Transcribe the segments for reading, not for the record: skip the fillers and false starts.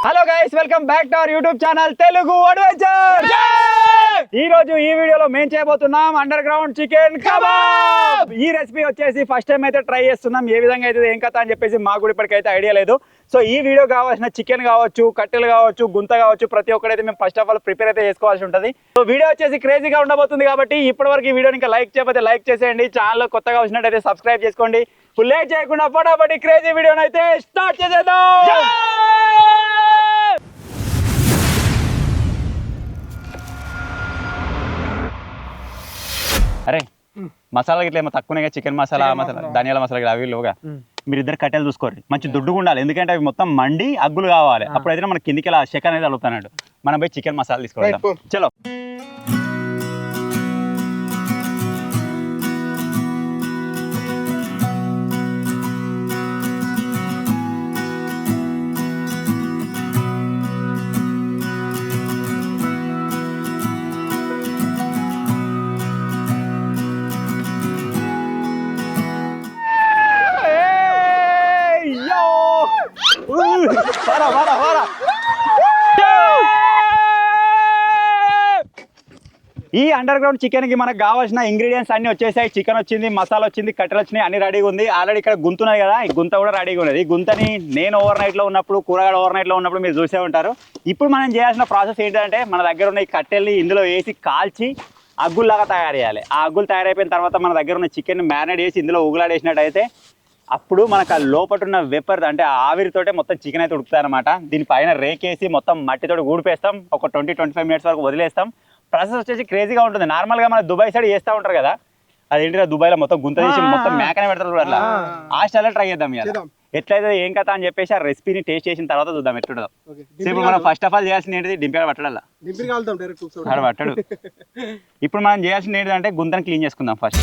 Hello guys, welcome back to our YouTube channel Telugu adventure. ఈ రోజు ఈ వీడియోలో మేము చేయబోతున్నాం అండర్ గ్రౌండ్ చికెన్ కబాబ్. ఈ రెసిపీ వచ్చేసి ఫస్ట్ టైం అయితే ట్రై చేస్తున్నాం. ఏ విధంగా అయితే ఏం కథ అని చెప్పేసి మాకు కూడా ఇప్పటికైతే ఐడియా లేదు. సో ఈ వీడియో కావాల్సిన చికెన్ కావచ్చు, కట్టెలు కావచ్చు, గుంత కావచ్చు, ప్రతి ఒక్కరైతే మేము ఫస్ట్ ఆఫ్ ఆల్ ప్రిపేర్ అయితే చేసుకోవాల్సి ఉంటుంది. సో వీడియో వచ్చేసి క్రేజీగా ఉండబోతుంది కాబట్టి ఇప్పటివరకు ఈ వీడియోని ఇంకా లైక్ చేయకపోతే లైక్ చేసేయండి. ఛానల్ కొత్తగా వచ్చినట్టయితే సబ్స్క్రైబ్ చేసుకోండి. లేట్ చేయకుండా ఫటాఫట్ క్రేజీ వీడియోని అయితే స్టార్ట్ చేసేద్దాం. అరే మసాలా గిట్ల ఏమో తక్కువనే, చికెన్ మసాలా ధనియాల మసాలా అవి లోగా మీరు ఇద్దరు కట్టెలు చూసుకోరు, మంచి దుడ్డుగా ఉండాలి. ఎందుకంటే అవి మొత్తం మండి అగ్గులు కావాలి. అప్పుడైతే మన కిందికి ఇలా చెక్క అనేది అడుగుతాడు. మనం పోయి చికెన్ మసాలా తీసుకోవడం. చలో ఈ అండర్ గ్రౌండ్ చికెన్ కి మనకు కావాల్సిన ఇంగ్రీడియంట్స్ అన్ని వచ్చేసాయి. చికెన్ వచ్చింది, మసాలా వచ్చింది, కట్టెలు వచ్చినాయి, అన్ని రెడీగా ఉంది. ఆల్రెడీ ఇక్కడ గుంత ఉన్నది కదా, ఈ గుంత కూడా రెడీగా ఉన్నది. ఈ గుంతని నేను ఓవర్ నైట్ లో ఉన్నప్పుడు, కూరగాయలు ఓవర్ నైట్ లో ఉన్నప్పుడు మీరు చూసే ఉంటారు. ఇప్పుడు మనం చేయాల్సిన ప్రాసెస్ ఏంటంటే మన దగ్గర ఉన్న ఈ కట్టెల్ని ఇందులో వేసి కాల్చి అగ్గుల్లాగా తయారు చేయాలి. ఆ అగ్గులు తయారైపోయిన తర్వాత మన దగ్గర ఉన్న చికెన్ మ్యారినేట్ చేసి ఇందులో ఉగులాడేసినట్టయితే అప్పుడు మనకు ఆ లోపల ఉన్న వెపర్ అంటే ఆవిరితోటే మొత్తం చికెన్ అయితే ఉడుకుతాయి అనమాట. దీనిపైన రేకేసి మొత్తం మట్టితోటి ఊడిపేస్తాం. ఒక 20-25 మినిట్స్ వరకు వదిలేస్తాం. ప్రాసెస్ వచ్చేసి క్రేజీగా ఉంటుంది. నార్మల్గా మన దుబాయ్ సైడ్ చేస్తూ ఉంటారు కదా, అదేంటి దుబాయ్లో మొత్తం గుంత తీసి మొత్తం మేకనే పెడతారు కూడా. అట్లా ఆ స్టైల్లో ట్రై చేద్దాం. ఇలా ఎట్లయితే ఏం కథ అని చెప్పేసి ఆ రెసిపీని టేస్ట్ చేసిన తర్వాత చూద్దాం ఎట్లుంటుందో. ఇప్పుడు మనం ఫస్ట్ ఆఫ్ ఆల్ చేయాల్సింది ఏంటిది, డింపిగా పట్టడాల పట్టడు. ఇప్పుడు మనం చేయాల్సింది ఏంటంటే గుంతను క్లీన్ చేసుకుందాం ఫస్ట్.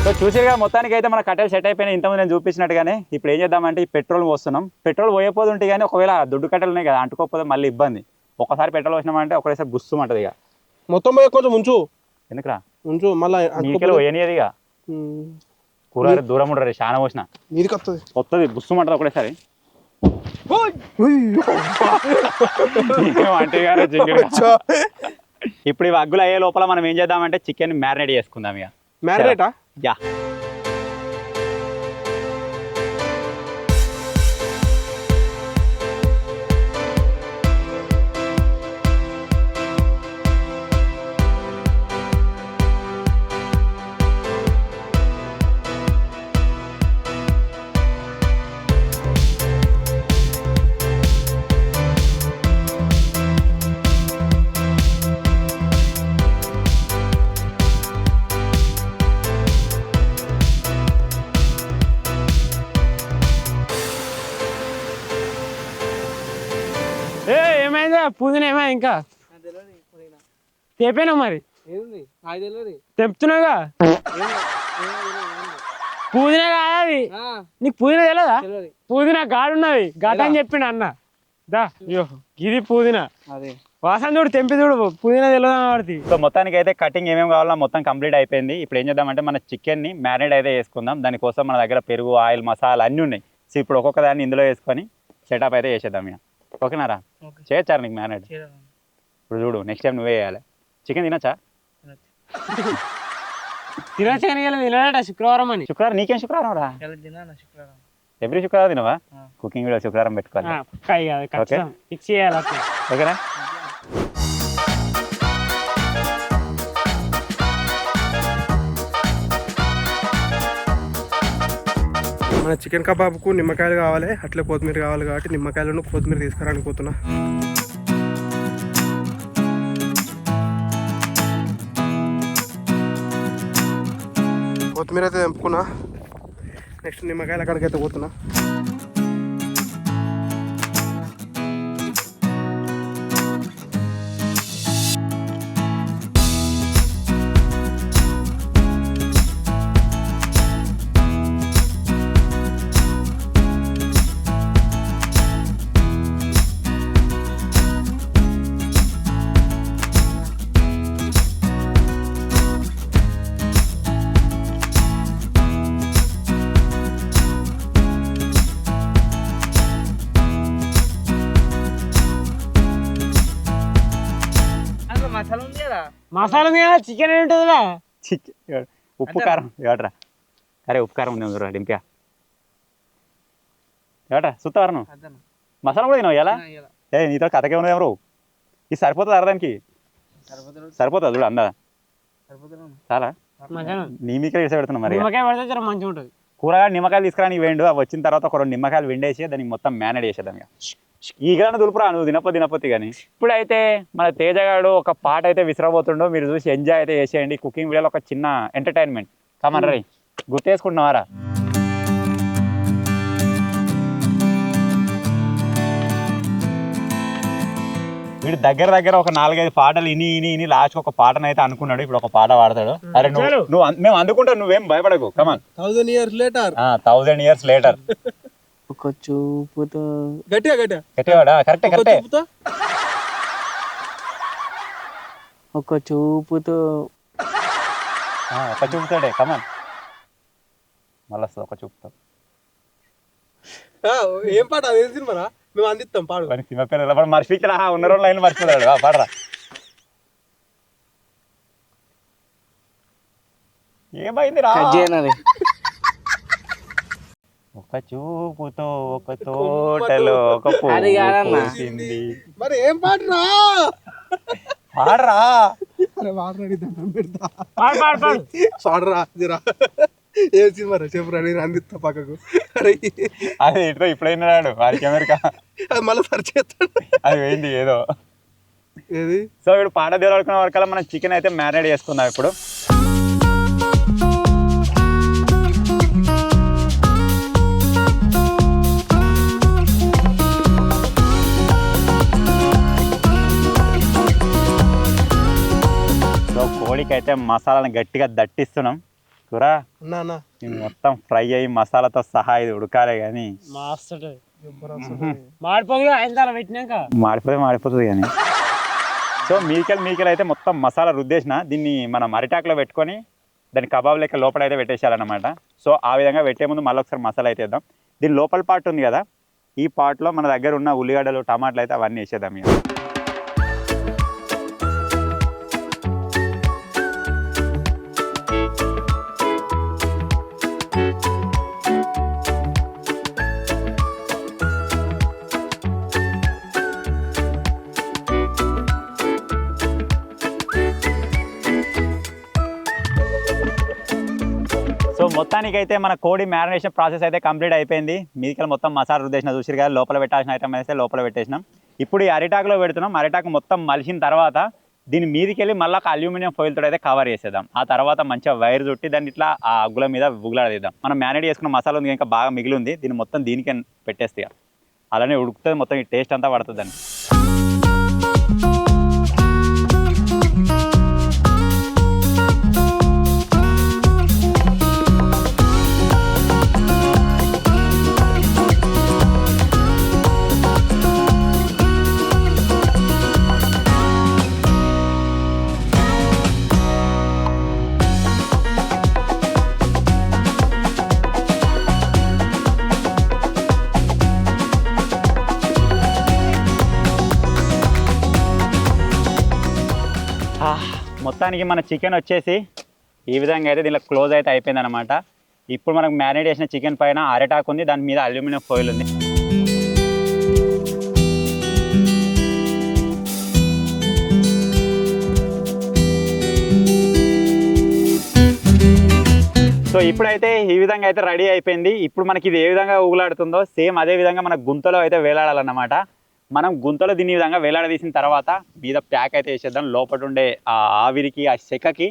సో చూసేగా మొత్తానికి అయితే మన కట్టెలు సెట్ అయిపోయినాయి. ఇంతకుముందు నేను చూపించినట్టుగానే. ఇప్పుడు ఏం చేద్దామంటే ఈ పెట్రోల్ పోస్తున్నాం. పెట్రోల్ పోయపోదు ఉంటే కానీ ఒకవేళ దుడ్డు కట్టెలు ఉన్నాయి కదా, అంటుకోకపోతే మళ్ళీ ఇబ్బంది. ఒకసారి పెట్రోల్ పోసినామంటే ఒకసారి గుస్తుమంటది. ఇక మొత్తం కొంచెం ఉంచు. ఎందుకురా ఉంచు, మళ్ళీ పోయనిది. ఇక కూర దూరం ఉండరు, చాలా పోసిన వస్తుంది గుస్తుమంటది ఒకటేసారి. ఇప్పుడు ఇవి అగ్గులు అయ్యే లోపల మనం ఏం చేద్దామంటే చికెన్ మ్యారినేట్ చేసుకుందాం. ఇక మ్యారినేటా? యా. ఏమైందా పుదీనా? ఏమైంది ఇంకా తెపోయినా? మరి తెంపుతున్నావుగా పుదీనా కాదు. నీకు పుదీనా తెలియదా? పుదీనా గాడున్నది గత అని చెప్పిండు అన్న. దా ఇది పుదీనా వాసన చూడు, తెంపి చూడు, పుదీనా తెలియదు వాడికి. సో మొత్తానికి అయితే కటింగ్ ఏమేమి కావాలో మొత్తం కంప్లీట్ అయిపోయింది. ఇప్పుడు ఏం చేద్దామంటే మన చికెన్ని మ్యారినేట్ అయితే వేసుకుందాం. దానికోసం మన దగ్గర పెరుగు, ఆయిల్, మసాలా అన్నీ ఉన్నాయి. సో ఇప్పుడు ఒక్కొక్క దాన్ని ఇందులో వేసుకొని సెటప్ అయితే చేసేద్దాం. ఇక ఓకేనారా? చేయొచ్చారు నీకు మ్యారినేట్. ఇప్పుడు చూడు, నెక్స్ట్ టైం నువ్వే వేయాలి. చికెన్ తినచ్చా? తినచ్చా? తినడా శుక్రవారం అని. శుక్రవారం? నీకేం శుక్రవారం రా? ఎవ్రీ శుక్రవారం తినవా? కుకింగ్ వీడియో శుక్రవారం పెట్టుకోవాలి. ఫిక్స్ చేయాలి. ఓకేనా? మన చికెన్ కబాబ్కు నిమ్మకాయలు కావాలి, అట్లే కొత్తిమీర కావాలి. కాబట్టి నిమ్మకాయలను కొత్తిమీర తీసుకురానుకోతున్నా. కొత్తిమీర అయితే తెంపుకున్నా. నెక్స్ట్ నిమ్మకాయల అక్కడికైతే పోతున్నా. మసాలా చికెన్ ఉంటుందిరా. చికెన్ ఉప్పు కారం ఏడరా అరే ఉప్పు కారం ఉంది రా డింపియా ఏడరా సుత్తవారు నువ్వు మసాలా కూడా తినవు ఎలా నీతో కథకే ఉన్నది ఎవరు ఇది సరిపోతుంది అరదానికి సరిపోతుంది చూడు అందా చాలా నిమ్మకాయలు వేసి పెడుతున్నాం మరి మంచిగా ఉంటుంది. కూరగాయలు నిమ్మకాయలు తీసుకురానికి వేయండు అవి వచ్చిన తర్వాత ఒక 2 నిమ్మకాయలు వెండేసి దానికి మొత్తం మ్యారినేట్ చేసేదాన్ని ఈగలను దులుపురా నువ్వు తినపోతే కానీ. ఇప్పుడైతే మన తేజగాడు ఒక పాట అయితే విసిరబోతుండో మీరు చూసి ఎంజాయ్ అయితే చేసేయండి. కుకింగ్ వీడియోలో ఒక చిన్న ఎంటర్టైన్మెంట్ కమన్ రై గుర్తేసుకుంటున్నావారా? వీడు దగ్గర ఒక 4-5 పాటలు ఇని లాస్ట్ ఒక పాటను అయితే అనుకున్నాడు. ఇప్పుడు ఒక పాట పాడతాడు. అరే నువ్వు మేము అందుకుంటావు నువ్వేం భయపడకు కమాన్. 1000 years later 1000 years later ఒక చూపుతో గట్టిగా కరెక్టే ఒక చూపుతో ఒక చూపుతాడే కమాన్ మళ్ళీ వస్తుంది ఒక చూపుతో. ఏం పాట అదే సినిమా మేము అందిస్తాం పాడు. సినిమా పేరు మర్చిపోయినా ఉన్న 2 లైన్లు మర్చిపోతాడు పాడరా. ఏమైంది రా ఒక చూపుతో ఒక తోటలో ఒక పూసింది. మరి ఏం పాడరా పాడరా అరే వాడరాడి దండం పెడతా పాడరా అదిరా ఏం సినిమా చెప్పురా నేను అందిస్తా పక్కకు. అది ఇట్లా ఇప్పుడైనా రాడు వాడికి అమెరికా అది మళ్ళీ సర్చ్ చేస్తాడు అది పోయింది ఏదో ఏది. సో ఇప్పుడు పాట దేవుడుకున్న వరకల్లా మనం చికెన్ అయితే మ్యారినేట్ చేసుకుందాం. ఇప్పుడు సో కోడికి అయితే మసాలాను గట్టిగా దట్టిస్తున్నాం. కూర మొత్తం ఫ్రై అయ్యి మసాలాతో సహా ఇది ఉడకాలే కానీ మాడిపోతుంది కానీ. సో మీకెల్ అయితే మొత్తం మసాలా రుద్దేసిన దీన్ని మనం అరిటాకులో పెట్టుకొని దాన్ని కబాబ్ లెక్క లోపల అయితే పెట్టేసేయాలన్నమాట. సో ఆ విధంగా పెట్టే ముందు మళ్ళీ ఒకసారి మసాలా అయితే వేద్దాం. దీని లోపల పార్ట్ ఉంది కదా ఈ పార్ట్లో మన దగ్గర ఉన్న ఉల్లిగడ్డలు టమాటాలు అయితే అవన్నీ వేసేద్దాం. ఇక సో మొత్తానికైతే మన కోడి మ్యారినేషన్ ప్రాసెస్ అయితే కంప్లీట్ అయిపోయింది. మీదికి మొత్తం మసాలా రుద్దేసిన చూసిరు కదా లోపల పెట్టాల్సిన ఐటమ్ అయితే లోపల పెట్టేసినాం. ఇప్పుడు ఈ అరిటాకులో పెడుతున్నాం. అరిటాకు మొత్తం మలిసిన తర్వాత దీని మీదికి వెళ్ళి మళ్ళీ ఒక అల్యూమినియం ఫాయిల్ తోటి అయితే కవర్ చేసేద్దాం. ఆ తర్వాత మంచిగా వైర్ చుట్టి దాన్ని ఇట్లా ఆ అగ్గుల మీద ఉగులాడేద్దాం. మనం మ్యారినేట్ చేసుకున్న మసాలా ఉంది ఇంకా బాగా మిగిలి ఉంది. దీన్ని మొత్తం దీనికే పెట్టేస్తే అలానే ఉడుకుతుంది. మొత్తం ఈ టేస్ట్ అంతా పడుతుంది దాన్ని. మొత్తానికి మన చికెన్ వచ్చేసి ఈ విధంగా అయితే దీనిలో క్లోజ్ అయితే అయిపోయింది అనమాట. ఇప్పుడు మనకు మ్యారినేట్ చేసిన చికెన్ పైన అరిటాకు ఉంది, దాని మీద అల్యూమినియం ఫాయిల్ ఉంది. సో ఇప్పుడైతే ఈ విధంగా అయితే రెడీ అయిపోయింది. ఇప్పుడు మనకి ఇది ఏ విధంగా ఊగులాడుతుందో సేమ్ అదే విధంగా మన గుంతలో అయితే వేలాడాలన్నమాట. మనం గుంతలో దీని విధంగా వేలాడదీసిన తర్వాత మీద ప్యాక్ అయితే వేసేద్దాం. లోపల ఉండే ఆ ఆవిరికి ఆ సెకకి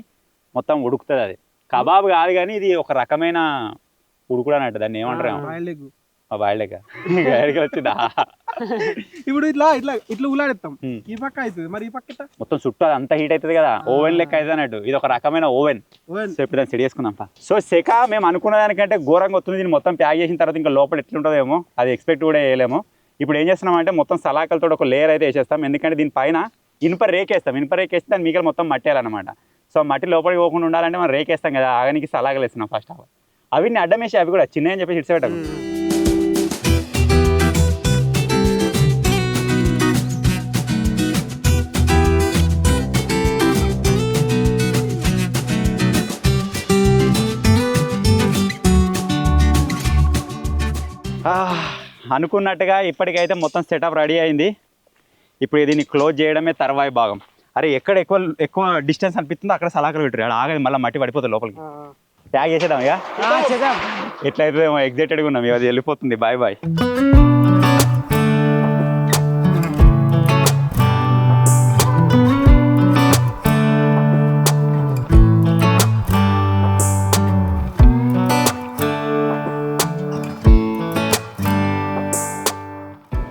మొత్తం ఉడుకుతుంది. అది కబాబ్ కాదు కానీ ఇది ఒక రకమైన ఉడుకుడు అన్నట్టు. దాన్ని ఏమంటారు బాయిల్డ్ ఎగ్ వచ్చిందా. ఇప్పుడు ఇట్లా ఇట్లా ఇట్లా ఉలాడేస్తాం. ఈ పక్క అవుతుంది మరి ఈ పక్క మొత్తం చుట్టూ అంత హీట్ అవుతుంది కదా ఓవెన్ లెక్క అవుతుంది అన్నట్టు. ఇది ఒక రకమైన ఓవెన్. సో ఇప్పుడు దాన్ని సెట్ చేసుకుందాం. సో సెక మేము అనుకున్న దానికంటే ఘోరంగా వస్తుంది. దీన్ని మొత్తం ప్యాక్ చేసిన తర్వాత ఇంకా లోపల ఎట్లుంటుందేమో అది ఎక్స్పెక్ట్ కూడా చేయలేము. ఇప్పుడు ఏం చేస్తున్నామంటే మొత్తం సలాకలతో ఒక లేయర్ అయితే వేసేస్తాం. ఎందుకంటే దీనిపైన ఇనుప రేకేస్తాం. ఇనుప రేకేస్తే దాన్ని మిగతా మొత్తం మట్టేయాలన్నమాట. సో మట్టి లోపలికి పోకుండా ఉండాలంటే మనం రేకేస్తాం కదా ఆగనికి సలాకలు వేస్తున్నాం ఫస్ట్ ఆఫ్ ఆల్. అవి అడ్డం వేసి అవి కూడా చిన్న అని చెప్పేసి ఇడిచిపెట్టాము. అనుకున్నట్టుగా ఇప్పటికైతే మొత్తం సెటప్ రెడీ అయింది. ఇప్పుడు దీన్ని క్లోజ్ చేయడమే తర్వాయి భాగం. అరే ఎక్కడ ఎక్కువ డిస్టెన్స్ అనిపిస్తుందో అక్కడ సలాకలు పెట్టారు, అక్కడ ఆగదు, మళ్ళీ మట్టి పడిపోతుంది లోపలికి. ట్యాగ్ చేసేద్దాం ఇక, ఎట్లయితే ఎగ్జైటెడ్గా ఉన్నాం, అది వెళ్ళిపోతుంది. Bye bye.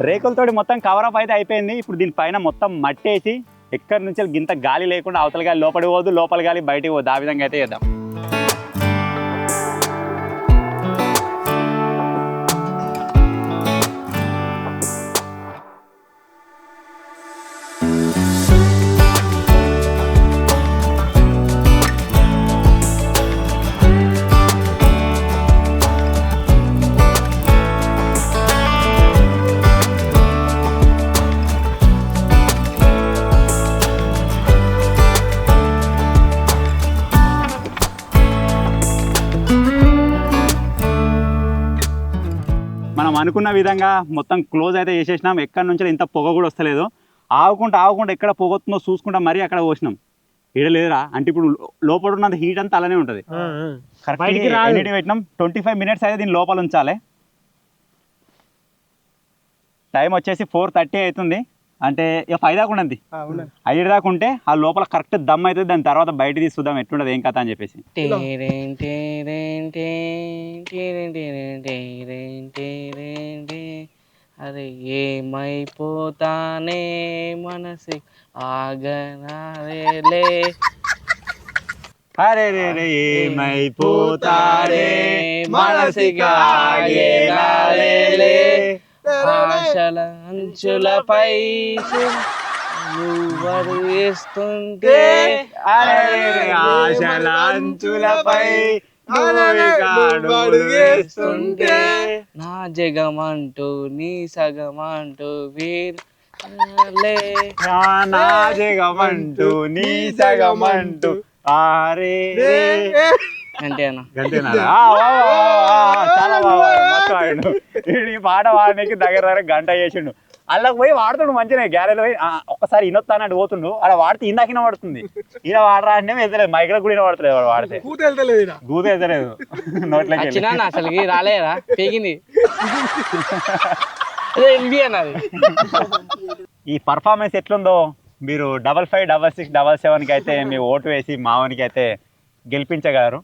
రేకులతోటి మొత్తం కవరప్ అయితే అయిపోయింది. ఇప్పుడు దీనిపైన మొత్తం మట్టేసి ఎక్కడి నుంచి గింత గాలి లేకుండా అవతల గాలి లోపలికి పోదు, లోపల గాలి బయటికి పోదు, ఆ విధంగా అయితే చేద్దాం. మనం అనుకున్న విధంగా మొత్తం క్లోజ్ అయితే చేసేసినాం. ఎక్కడి నుంచి ఇంత పొగ కూడా వస్తలేదు. ఆవుకుంటా ఎక్కడ పొగ వస్తుందో చూసుకుంటా మరీ అక్కడ పోసినాం. ఈడ లేదురా అంటే ఇప్పుడు లోపల ఉన్నంత హీట్ అంతా అలానే ఉంటుంది. కరెక్ట్ పెట్టినాం. 25 minutes అయితే దీని లోపల ఉంచాలి. టైం వచ్చేసి 4:30 అవుతుంది. అంటే ఇక 5 దాకా ఉండదు, 5 దాకా ఉంటే ఆ లోపల కరెక్ట్ దమ్ అవుతుంది. దాని తర్వాత బయట తీసుకుందాం ఎట్లుండదు ఏం కథ అని చెప్పేసి. అరే ఏమైపోతానే మనసి ఆగనాలే, అరే రే రే ఏమైపోతారే మనసిగా ఆగేనాలే, ఆశల అంచులపై నువ్వు వేస్తుంటే, ఆశల అంచులపై వేస్తుంటే, నా జగమంటూ నీ సగమంటూ వీర్లే, నా జగమంటూ నీ సగమంటూ ఆరే అంతేనా? చాలా బాగా ఈ పాట వాడడానికి దగ్గర గంట చేసిండు. అల్లకి పోయి వాడుతుండు మంచిగా, గ్యారేజ్ పోయి ఒక్కసారి ఇనొత్తానంటే పోతుండు. అలా వాడితే ఇందాక పడుతుంది, ఇలా వాడరా అంటే వెళ్తలేదు, మైక్లో కూడా పడతలేదు. వాడు వాడితే గూత వెళ్తలేదు నోట్లకి. అసలుకి రాలేదా పీకింది అన్నది. ఈ పర్ఫార్మెన్స్ ఎట్లుందో మీరు 555677కి అయితే మీ ఓటు వేసి మావనికి అయితే గెలిపించగలరు.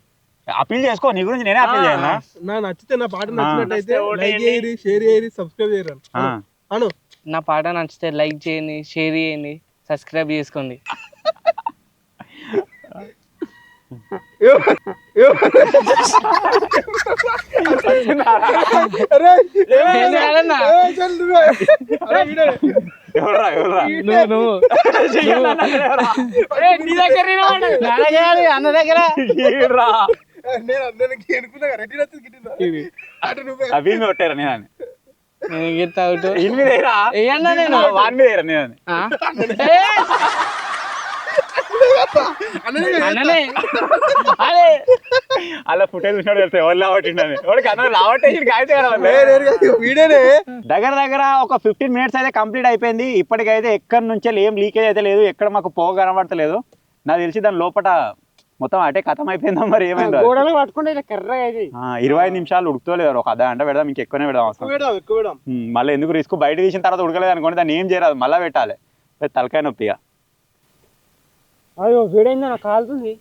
అప్పీల్ చేసుకో, నీ గురించి నేనే అప్పీల్ చేయాలా? నా నచ్చితే నా పాట నచ్చినట్టయితే లైక్ చేయండి, షేర్ చేయండి, సబ్స్క్రైబ్ చేయరు అను. నా పాట నచ్చితే లైక్ చేయండి, షేర్ చేయండి, సబ్స్క్రైబ్ చేసుకోండి. అన్న దగ్గర కొట్టారా నేను అలా ఫుటేజ్ చూసినాడు తెలుసు ఎవరు లావట్టిండని. వాడికి అందరూ లావట్టేసి దగ్గర ఒక 15 minutes అయితే కంప్లీట్ అయిపోయింది. ఇప్పటికైతే ఎక్కడి నుంచి ఏం లీకేజ్ అయితే లేదు, ఎక్కడ మాకు పొగ కనబడతలేదు. నాకు తెలిసి దాని లోపల మొత్తం అటే కథం అయిపోయిందా మరి ఏమైందో. 25 నిమిషాలు ఉడుకుతోలేదు, ఒక అర్ధ గంట పెడదాం, ఇంక ఎక్కువనే పెడదాం అవసరం. మళ్ళీ ఎందుకు రిస్క్, బయట తీసిన తర్వాత ఉడకలేదు అనుకోండి దాన్ని ఏం చేయరాదు, మళ్ళీ పెట్టాలి, తలకాయ నొప్పిగా. వేడైంది నాకు కాలుతుంది,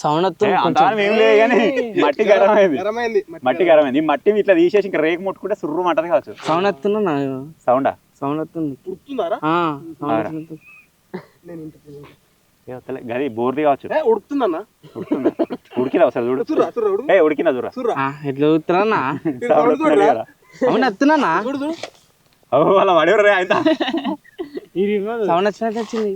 సౌండ్ ఏం లేదు కానీ మట్టి గరమైంది. మట్టి ఇట్లా తీసేసి ఇంకా రేకు ముట్టుకుంటే సుర్రు మంటది కావచ్చు. సౌండ్ వస్తున్నా సౌండా? సౌండ్ వస్తుంది. గది బోర్ది కావచ్చు. ఉడుకుతుందన్నా? ఉడికినా ఒకసారి చూడు. ఉడికినా చూరా, ఎట్లా ఉడుతున్నా సౌండ్ వస్తున్నా అలా పడేవరా అయితే సౌండ్ వచ్చినట్టు వచ్చింది.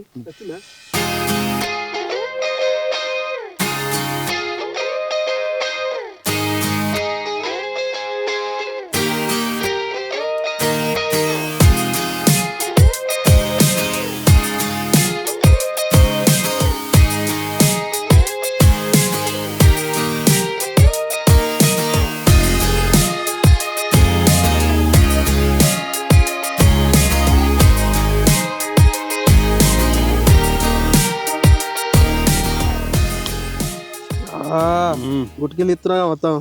గుట్కెళ్ళి ఇస్తున్నా మొత్తం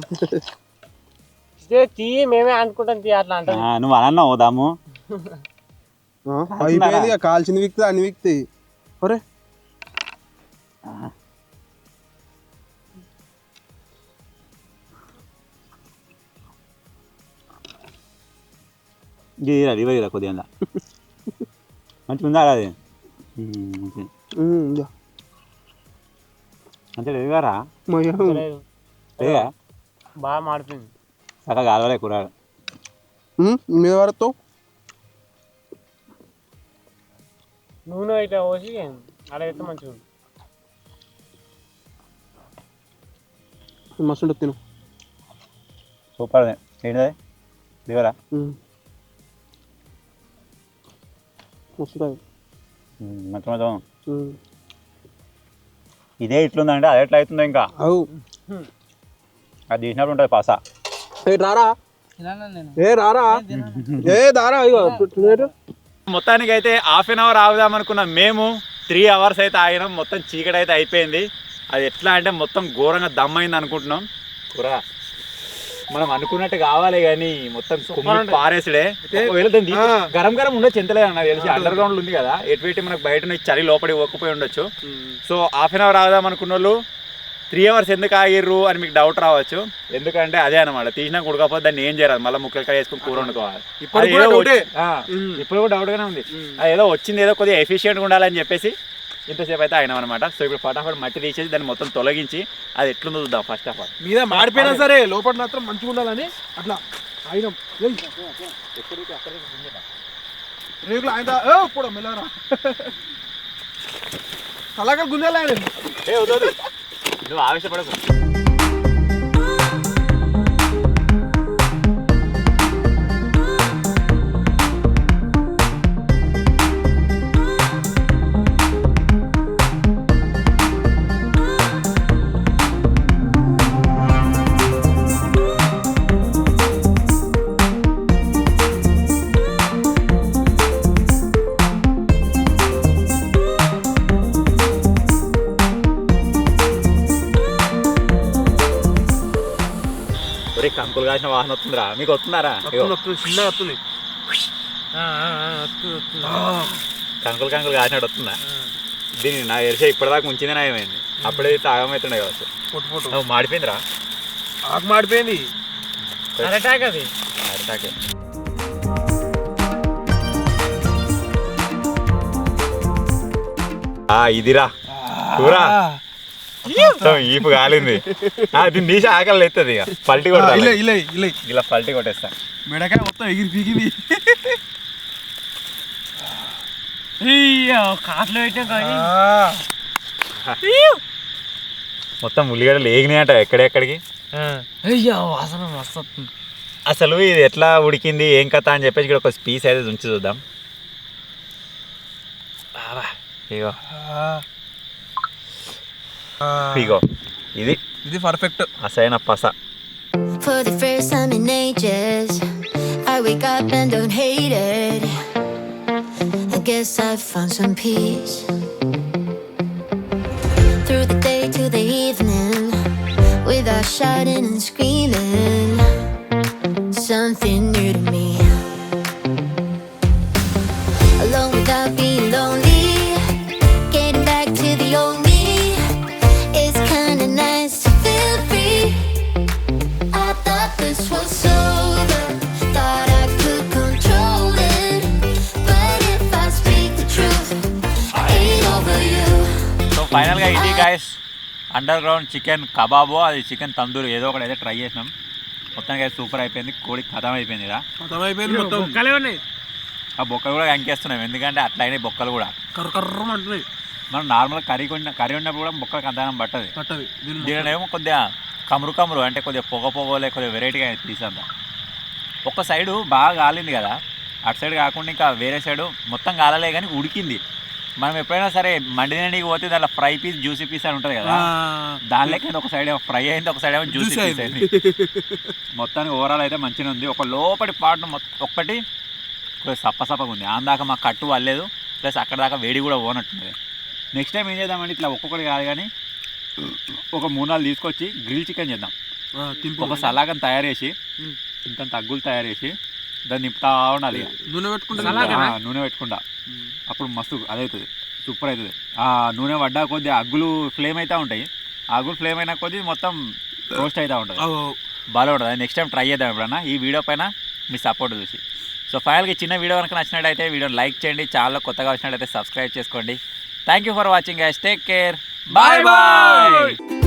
తీ మేమే అనుకుంటాం తీ అట్లా అంటే నువ్వు అనన్నావు దాము అయిపోయింది ఇక కాల్చింది విక్తే అన్ని విక్తాయి ఒరే గీరా ఇవ్వరా కొద్దిగా మంచిగా ఉందా అది అంతే ఇవ్వరా లేదా బాగా మాడిపోయింది సగం కాలవలే కూరగాయలు మీద పడతావు నూనె ఇట్లా పోసి అలా అయితే మంచిగా ఉంది మస్తు తిను సూపర్ ఏంటిది ఇవ్వరా మస్తు మంచి మంచి ఇదే ఇట్లుందంటే అదే ఎట్లా అవుతుందో ఇంకా అవు అది తీసినప్పుడు ఉంటుంది పాసా రారా ఏ రారా ఏ దారా ఇగో మొత్తానికి అయితే హాఫ్ అన్ అవర్ ఆగుదాం అనుకున్నాం మేము 3 hours అయితే ఆగినాం మొత్తం చీకటి అయితే అయిపోయింది అది ఎట్లా అంటే మొత్తం ఘోరంగా దమ్మైంది అనుకుంటున్నాం కూర మనం అనుకున్నట్టు కావాలి కానీ మొత్తం పారేసుడే గరం గరం ఉండొచ్చు ఎంతలేదు నాకు తెలిసి అండర్ గ్రౌండ్ ఉంది కదా ఎటువంటి మనకు బయట చలి లోపలి ఒక్కపోయి ఉండొచ్చు సో హాఫ్ అన్ అవర్ ఆగుదాం అనుకున్న వాళ్ళు 3 hours ఎందుకు ఆగిర్రు అని మీకు డౌట్ రావచ్చు ఎందుకంటే అదే అనమాట తీసినాక ఉడకపోతే దాన్ని ఏం చేయరాదు మళ్ళీ ముక్కలు వేసుకుని కూర వండుకోవాలి ఇప్పుడు కూడా డౌట్ గానే ఉంది అది ఏదో వచ్చింది ఏదో కొద్దిగా ఎఫిషియెంట్గా ఉండాలని చెప్పేసి ఇంతసేపు అయితే అయినాం అనమాట సో ఇప్పుడు ఫటాఫట్ మట్టి తీసేసి దాన్ని మొత్తం తొలగించి అది ఎట్లుందో చూద్దాం ఫస్ట్ ఆఫ్ ఆల్ మీద మాడిపోయినా సరే లోపల మాత్రం మంచిగా ఉండాలని అట్లా అయినాం రేగులు ఆయన ఇప్పుడు మెల్లరా అలాగే గుంజాలి ఆయన నువ్వు ఆవేశపడకు కంకులు కాసిన వాహనం వస్తుందిరా మీకు వస్తున్నారా చిన్న వస్తుంది కంకులు కాసినట్టు వస్తుందా దీన్ని నా తెలిసే ఇప్పటిదాకా ఉంచిందే ఏమైంది అప్పుడే తాగమవుతుండే కావచ్చు మాడిపోయిందిరా ఆకు మాడిపోయింది అరటాక్ అది అరటాకే ఇదిరా కూర ఈపు కాలింది దీన్ని తీసి ఆకలి ఎత్తది ఇక పల్టీ కొడతా ఇలా పల్టీ కొట్టేస్తా మెడకాయ మొత్తం ఎగిరి పీకింది కాట్లు పెట్టినా మొత్తం ఉల్లిగడ్డలు ఏగినాయట ఎక్కడెక్కడికి వాసన మస్తు వస్తుంది అసలు ఇది ఎట్లా ఉడికింది ఏం కథ అని చెప్పేసి ఇక్కడ ఒక పీస్ అయితే ఉంచి చూద్దాం ఇగో ఇగో ఇది పర్ఫెక్ట్ అసైన పస For the first time in ages, I wake up and don't hate it. I guess I found some peace. Through the day to the evening, without shouting and screaming, something new to me. Alone without being lonely, getting back to the old me. It's kinda nice to feel free. I thought this was over, thought I could control it, but if I speak the truth, I ain't over you. So ఫైనల్గా ఇది guys under ground chicken kebab అది chicken tandoori ఏదో ఒకటి అయితే try చేసినాం మొత్తానికి అయితే super అయిపోయింది కోడి ఖతం అయిపోయింది ఇలా ఆ బొక్కలు కూడా అంకేస్తున్నాం ఎందుకంటే అట్లా అయినాయి బొక్కలు కూడా కర్ర అంటున్నాయి మనం నార్మల్ కర్రీ ఉన్నప్పుడు కూడా బొక్కలు కందానం పట్టదు దీనినేమో కొద్దిగా కమురు అంటే కొద్దిగా పొగలే కొద్దిగా వెరైటీగా పీస్ అంతా ఒక సైడు బాగా కాలింది కదా అటు సైడ్ కాకుండా ఇంకా వేరే సైడు మొత్తం కాలలే కానీ ఉడికింది మనం ఎప్పుడైనా సరే మండినడికి పోతే దాంట్లో ఫ్రై పీస్ జ్యూసీ పీస్ అని ఉంటుంది కదా దానిలోకి ఒక సైడ్ ఏమో ఫ్రై అయింది ఒక సైడ్ ఏమో జ్యూసీ పీస్ అయింది మొత్తానికి ఓవరాల్ అయితే మంచిగా ఉంది ఒక లోపటి పార్ట్ ఒక్కటి కొద్దిగా సప్పగా ఉంది ఆందాక మాకు కట్టు వల్లేదు ప్లస్ అక్కడ దాకా వేడి కూడా పోనట్టుంది నెక్స్ట్ టైం ఏం చేద్దామంటే ఇట్లా ఒక్కొక్కటి కాదు కానీ ఒక 3-4 తీసుకొచ్చి గ్రిల్ చికెన్ చేద్దాం. ఒక సలాగం తయారు చేసి ఇంత తగ్గులు తయారు చేసి దాన్ని నింపుతా ఉండాలి. నూనె పెట్టుకుంటా అప్పుడు మస్తు అదవుతుంది, సూపర్ అవుతుంది. ఆ నూనె పడ్డా కొద్ది అగ్గులు ఫ్లేమ్ అవుతూ ఉంటాయి. అగ్గులు ఫ్లేమ్ అయినా కొద్ది మొత్తం రోస్ట్ అవుతూ ఉంటుంది, బాగా ఉంటుంది. నెక్స్ట్ టైం ట్రై చేద్దాం ఎప్పుడన్నా ఈ వీడియో పైన మీ సపోర్ట్ చూసి. సో ఫైనల్గా చిన్న వీడియో కనుక నచ్చినట్టయితే వీడియోని లైక్ చేయండి, ఛానల్ కొత్తగా వచ్చినట్టయితే సబ్స్క్రైబ్ చేసుకోండి. Thank you for watching guys, take care, bye bye.